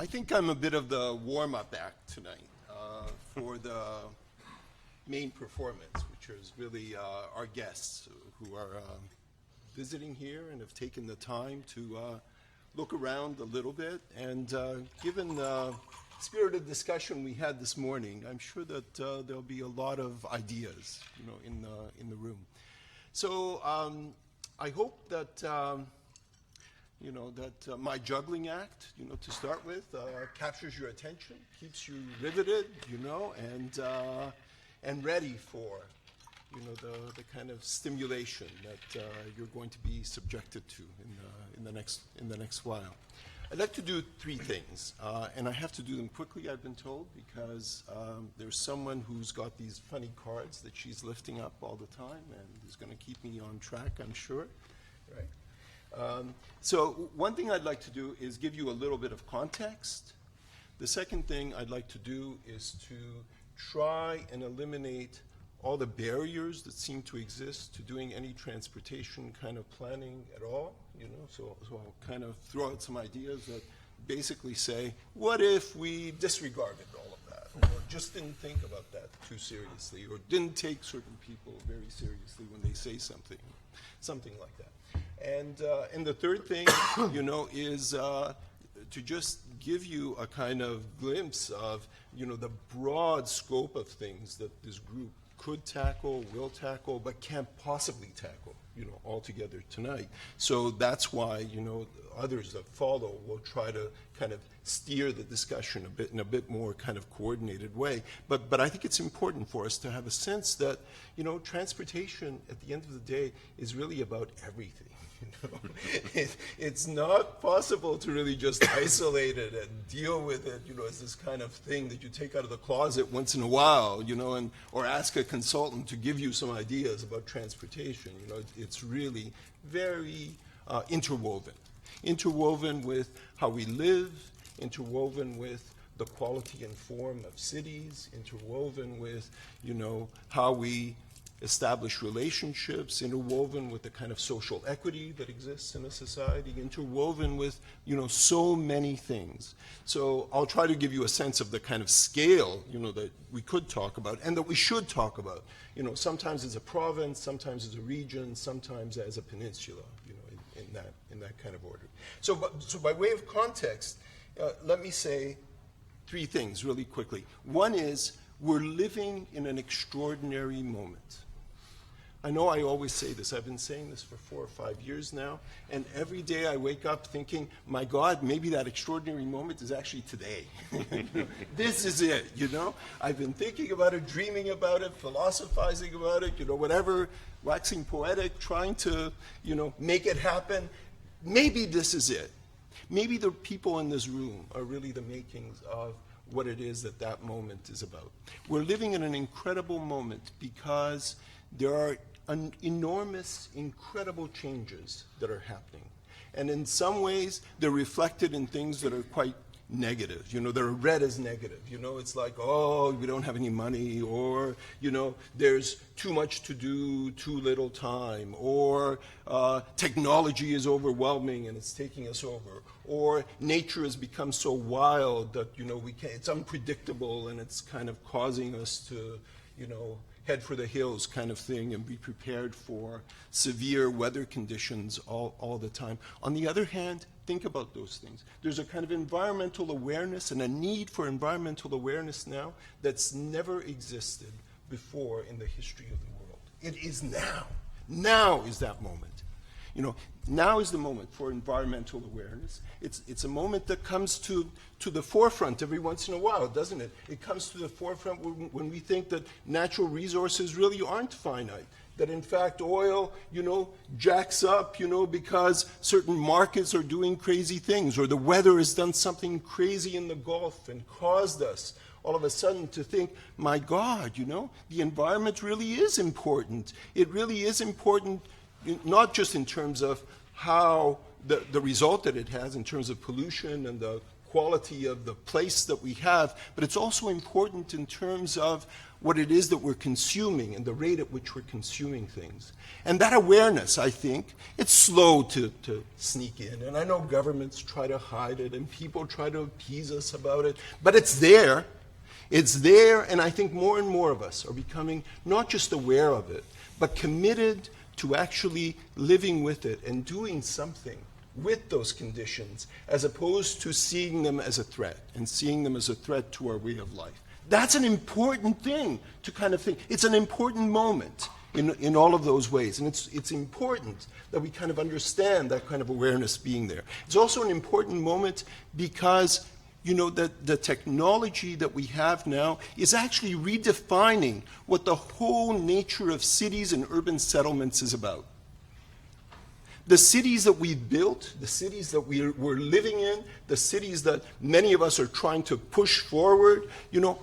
I think I'm a bit of the warm-up act tonight for the main performance, which is really our guests who are visiting here and have taken the time to look around a little bit. And given the spirited discussion we had this morning, I'm sure that there'll be a lot of ideas, in the room. So I hope that my juggling act, to start with, captures your attention, keeps you riveted, and ready for, the kind of stimulation that you're going to be subjected to in the next while. I'd like to do three things, and I have to do them quickly, I've been told, because there's someone who's got these funny cards that she's lifting up all the time and is going to keep me on track, I'm sure, right? So one thing I'd like to do is give you a little bit of context. The second thing I'd like to do is to try and eliminate all the barriers that seem to exist to doing any transportation kind of planning at all, so I'll kind of throw out some ideas that basically say, what if we disregarded all of that, or just didn't think about that too seriously, or didn't take certain people very seriously when they say something like that. And the third thing, is to just give you a kind of glimpse of, the broad scope of things that this group could tackle, will tackle, but can't possibly tackle, altogether tonight. So that's why, others that follow will try to kind of steer the discussion in a bit more kind of coordinated way. But I think it's important for us to have a sense that, transportation at the end of the day is really about everything. It's not possible to really just isolate it and deal with it, as this kind of thing that you take out of the closet once in a while, or ask a consultant to give you some ideas about transportation. It's really very interwoven with how we live, interwoven with the quality and form of cities, interwoven with, how we establish relationships, interwoven with the kind of social equity that exists in a society, interwoven with, so many things. So I'll try to give you a sense of the kind of scale, that we could talk about and that we should talk about, sometimes as a province, sometimes as a region, sometimes as a peninsula, in that kind of order. So by way of context, let me say three things really quickly. One is, we're living in an extraordinary moment. I know I always say this. I've been saying this for 4 or 5 years now, and every day I wake up thinking, my God, maybe that extraordinary moment is actually today. This is it, I've been thinking about it, dreaming about it, philosophizing about it, whatever, waxing poetic, trying to, make it happen. Maybe this is it. Maybe the people in this room are really the makings of what it is that moment is about. We're living in an incredible moment because there are enormous, incredible changes that are happening. And in some ways, they're reflected in things that are quite negative. They're read as negative. It's like, oh, we don't have any money, or, there's too much to do, too little time, or technology is overwhelming and it's taking us over, or nature has become so wild that, it's unpredictable and it's kind of causing us to, head for the hills kind of thing and be prepared for severe weather conditions all the time. On the other hand, think about those things. There's a kind of environmental awareness and a need for environmental awareness now that's never existed before in the history of the world. It is now. Now is that moment. Now is the moment for environmental awareness. It's a moment that comes to the forefront every once in a while, doesn't it? It comes to the forefront when we think that natural resources really aren't finite, that in fact oil, jacks up, because certain markets are doing crazy things, or the weather has done something crazy in the Gulf and caused us all of a sudden to think, my God, the environment really is important. It really is important, not just in terms of how the result that it has in terms of pollution and the quality of the place that we have, but it's also important in terms of what it is that we're consuming and the rate at which we're consuming things. And that awareness, I think, it's slow to sneak in. And I know governments try to hide it and people try to appease us about it, but it's there. It's there, and I think more and more of us are becoming not just aware of it, but committed to actually living with it and doing something with those conditions, as opposed to seeing them as a threat and seeing them as a threat to our way of life. That's an important thing to kind of think. It's an important moment in all of those ways, and it's important that we kind of understand that kind of awareness being there. It's also an important moment because that the technology that we have now is actually redefining what the whole nature of cities and urban settlements is about. The cities that we've built, the cities that we're living in, the cities that many of us are trying to push forward,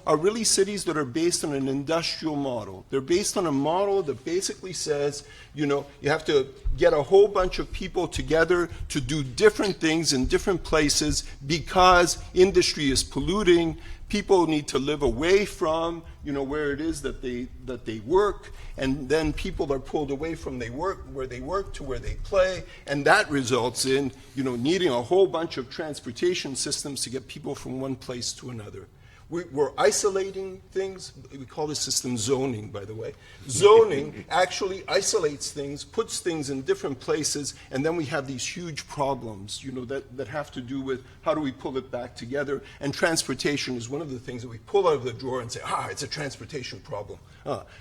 are really cities that are based on an industrial model. They're based on a model that basically says, you have to get a whole bunch of people together to do different things in different places because industry is polluting. People need to live away from, where it is that they work, and then people are pulled away from where they work to where they play, and that results in, needing a whole bunch of transportation systems to get people from one place to another. We're isolating things. We call this system zoning, by the way. Zoning actually isolates things, puts things in different places, and then we have these huge problems, that have to do with how do we pull it back together. And transportation is one of the things that we pull out of the drawer and say, it's a transportation problem.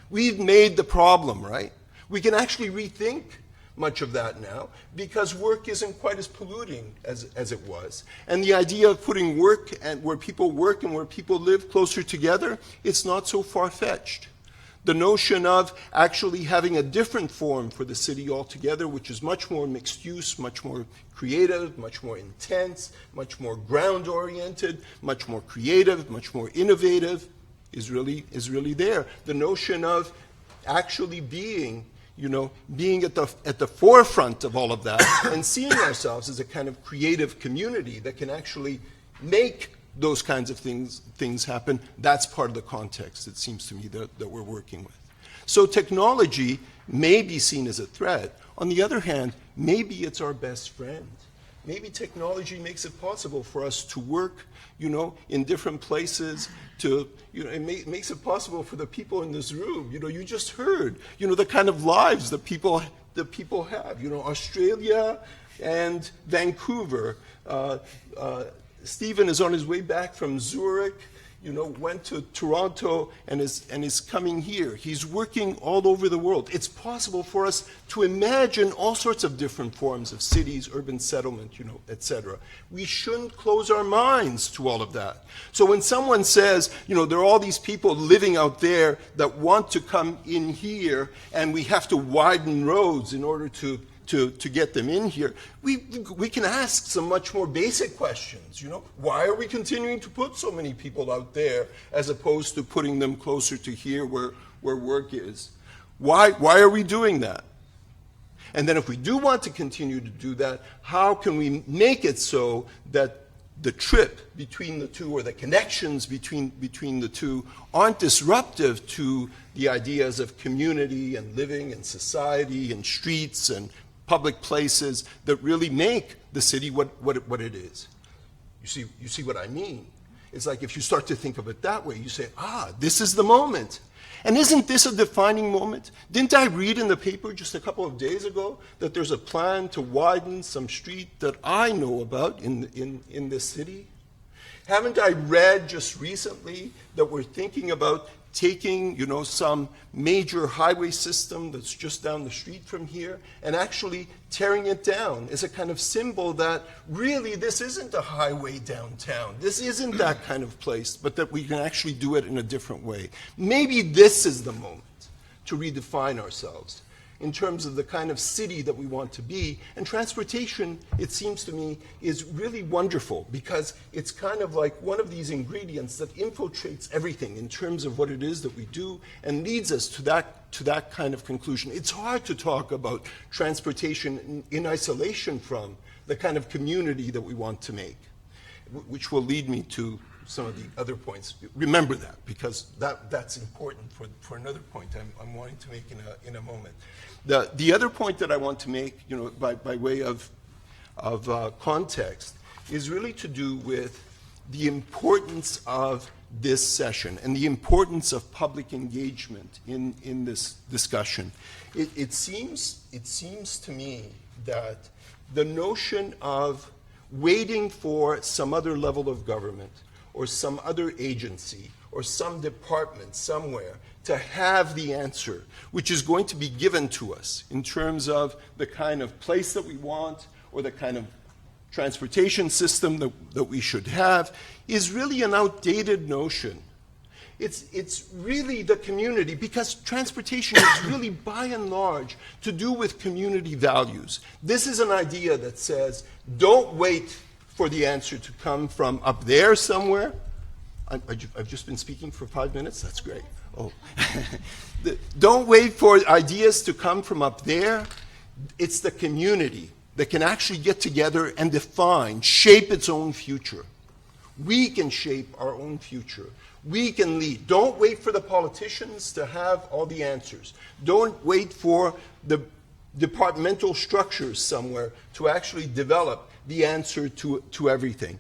We've made the problem, right? We can actually rethink much of that now because work isn't quite as polluting as it was. And the idea of putting work and where people work and where people live closer together, it's not so far-fetched. The notion of actually having a different form for the city altogether, which is much more mixed use, much more creative, much more intense, much more ground-oriented, much more creative, much more innovative, is really there. The notion of actually being at the forefront of all of that and seeing ourselves as a kind of creative community that can actually make those kinds of things happen, that's part of the context, it seems to me, that we're working with. So technology may be seen as a threat. On the other hand, maybe it's our best friend. Maybe technology makes it possible for us to work, in different places, it makes it possible for the people in this room. You just heard, the kind of lives that people have. Australia and Vancouver. Stephen is on his way back from Zurich, went to Toronto and is coming here. He's working all over the world. It's possible for us to imagine all sorts of different forms of cities, urban settlement, etc. We shouldn't close our minds to all of that. So when someone says, there are all these people living out there that want to come in here and we have to widen roads in order to get them in here, we can ask some much more basic questions. Why are we continuing to put so many people out there as opposed to putting them closer to here where work is? Why are we doing that? And then if we do want to continue to do that, how can we make it so that the trip between the two or the connections between the two aren't disruptive to the ideas of community and living and society and streets and public places that really make the city what it is. You see what I mean? It's like if you start to think of it that way, you say, this is the moment. And isn't this a defining moment? Didn't I read in the paper just a couple of days ago that there's a plan to widen some street that I know about in this city? Haven't I read just recently that we're thinking about taking, some major highway system that's just down the street from here and actually tearing it down as a kind of symbol that really this isn't a highway downtown. This isn't that kind of place, but that we can actually do it in a different way. Maybe this is the moment to redefine ourselves in terms of the kind of city that we want to be. And transportation, it seems to me, is really wonderful because it's kind of like one of these ingredients that infiltrates everything in terms of what it is that we do and leads us to that kind of conclusion. It's hard to talk about transportation in isolation from the kind of community that we want to make. which will lead me to some of the other points. Remember that, because that's important for another point I'm wanting to make in a moment. The other point that I want to make, by way of context, is really to do with the importance of this session and the importance of public engagement in this discussion. It seems to me that the notion of waiting for some other level of government or some other agency or some department somewhere to have the answer, which is going to be given to us in terms of the kind of place that we want or the kind of transportation system that we should have, is really an outdated notion. It's really the community, because transportation is really, by and large, to do with community values. This is an idea that says, don't wait for the answer to come from up there somewhere. I've just been speaking for 5 minutes? That's great. Oh. Don't wait for ideas to come from up there. It's the community that can actually get together and define, shape its own future. We can shape our own future. We can lead. Don't wait for the politicians to have all the answers. Don't wait for the departmental structures somewhere to actually develop the answer to everything.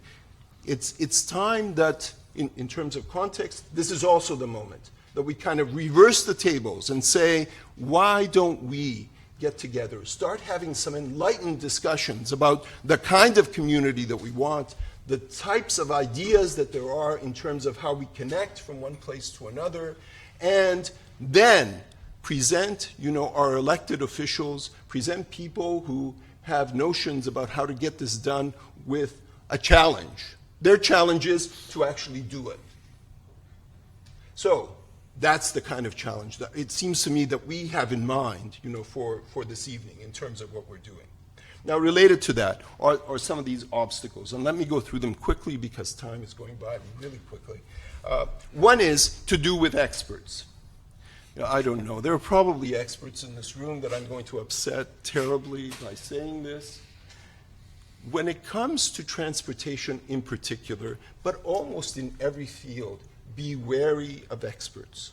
It's time that, in terms of context, this is also the moment that we kind of reverse the tables and say, why don't we get together, start having some enlightened discussions about the kind of community that we want, the types of ideas that there are in terms of how we connect from one place to another, and then present, our elected officials, present people who have notions about how to get this done with a challenge. Their challenge is to actually do it. So that's the kind of challenge that it seems to me that we have in mind, for this evening in terms of what we're doing. Now, related to that are some of these obstacles, and let me go through them quickly because time is going by really quickly. One is to do with experts. I don't know. There are probably experts in this room that I'm going to upset terribly by saying this. When it comes to transportation in particular, but almost in every field, be wary of experts.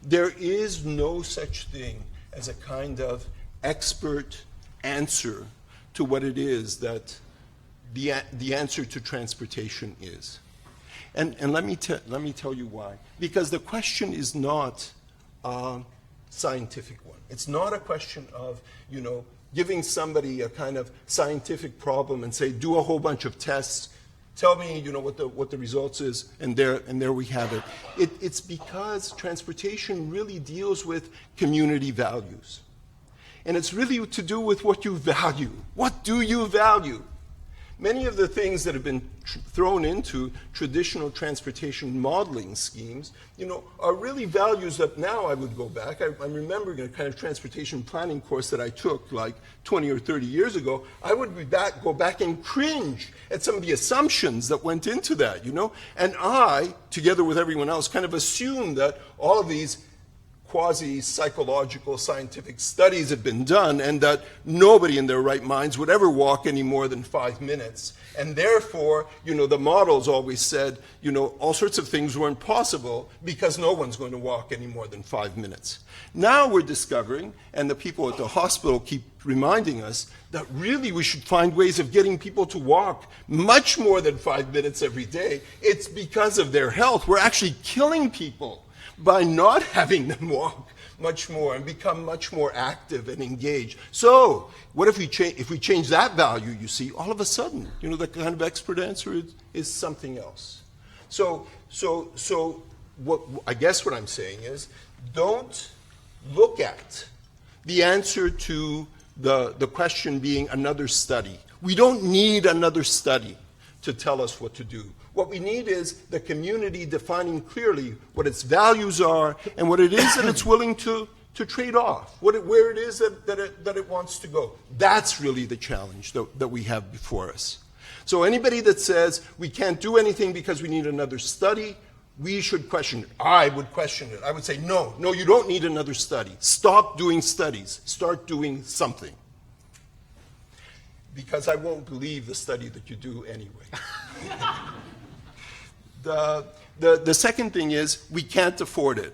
There is no such thing as a kind of expert answer to what it is that the answer to transportation is. And let me tell you why. Because the question is not a scientific one. It's not a question of, giving somebody a kind of scientific problem and say, do a whole bunch of tests, tell me, what the results is, and there we have it. It's because transportation really deals with community values. And it's really to do with what you value. What do you value? Many of the things that have been thrown into traditional transportation modeling schemes, are really values that now I would go back. I'm remembering a kind of transportation planning course that I took like 20 or 30 years ago. I would go back and cringe at some of the assumptions that went into that, And I, together with everyone else, kind of assumed that all of these quasi-psychological scientific studies have been done and that nobody in their right minds would ever walk any more than 5 minutes. And therefore, the models always said, all sorts of things weren't possible because no one's going to walk any more than 5 minutes. Now we're discovering, and the people at the hospital keep reminding us, that really we should find ways of getting people to walk much more than 5 minutes every day. It's because of their health. We're actually killing people by not having them walk much more and become much more active and engaged. So, what if we change that value, all of a sudden, the kind of expert answer is something else. So I guess what I'm saying is, don't look at the answer to the question being another study. We don't need another study to tell us what to do. What we need is the community defining clearly what its values are and what it is that it's willing to trade off, where it is that it wants to go. That's really the challenge that we have before us. So anybody that says we can't do anything because we need another study, we should question it. I would question it. I would say, no, you don't need another study. Stop doing studies. Start doing something. Because I won't believe the study that you do anyway. The second thing is we can't afford it.